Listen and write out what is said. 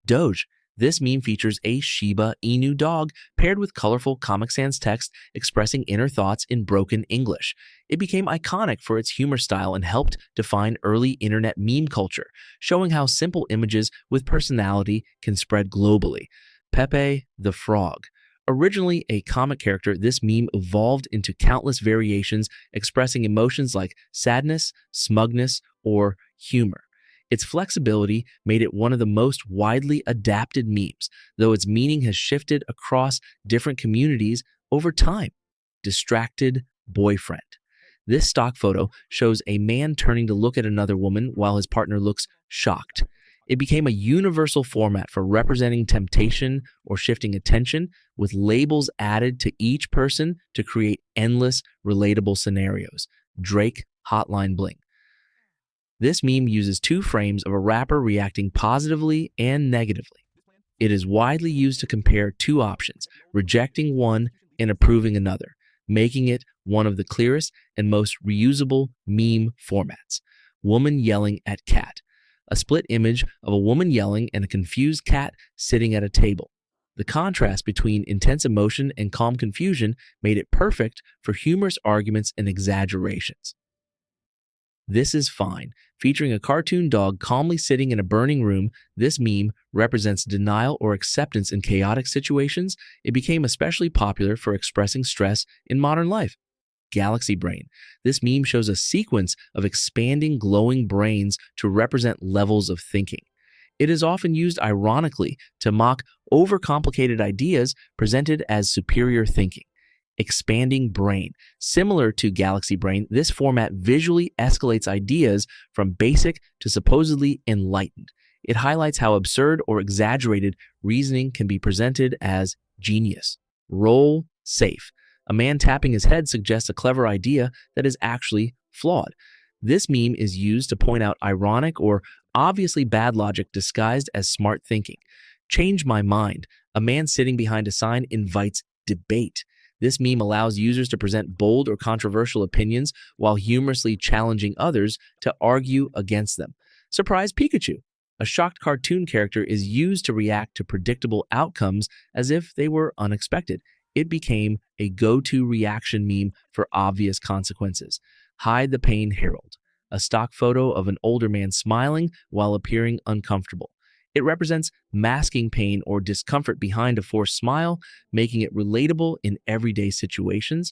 Doge. This meme features a Shiba Inu dog paired with colorful Comic Sans text expressing inner thoughts in broken English. It became iconic for its humor style and helped define early internet meme culture, showing how simple images with personality can spread globally. Pepe the Frog. Originally a comic character, this meme evolved into countless variations expressing emotions like sadness, smugness, or humor. Its flexibility made it one of the most widely adapted memes, though its meaning has shifted across different communities over time. Distracted boyfriend. This stock photo shows a man turning to look at another woman while his partner looks shocked. It became a universal format for representing temptation or shifting attention, with labels added to each person to create endless relatable scenarios. Drake Hotline Bling. This meme uses two frames of a rapper reacting positively and negatively. It is widely used to compare two options, rejecting one and approving another, making it one of the clearest and most reusable meme formats. Woman yelling at cat. A split image of a woman yelling and a confused cat sitting at a table. The contrast between intense emotion and calm confusion made it perfect for humorous arguments and exaggerations. This is Fine. Featuring a cartoon dog calmly sitting in a burning room, this meme represents denial or acceptance in chaotic situations. It became especially popular for expressing stress in modern life. Galaxy Brain. This meme shows a sequence of expanding glowing brains to represent levels of thinking. It is often used ironically to mock overcomplicated ideas presented as superior thinking. Expanding brain. Similar to Galaxy Brain, this format visually escalates ideas from basic to supposedly enlightened. It highlights how absurd or exaggerated reasoning can be presented as genius. Roll safe. A man tapping his head suggests a clever idea that is actually flawed. This meme is used to point out ironic or obviously bad logic disguised as smart thinking. Change my mind. A man sitting behind a sign invites debate. This meme allows users to present bold or controversial opinions while humorously challenging others to argue against them. Surprise Pikachu. A shocked cartoon character is used to react to predictable outcomes as if they were unexpected. It became a go-to reaction meme for obvious consequences. Hide the Pain Herald. A stock photo of an older man smiling while appearing uncomfortable. It represents masking pain or discomfort behind a forced smile, making it relatable in everyday situations.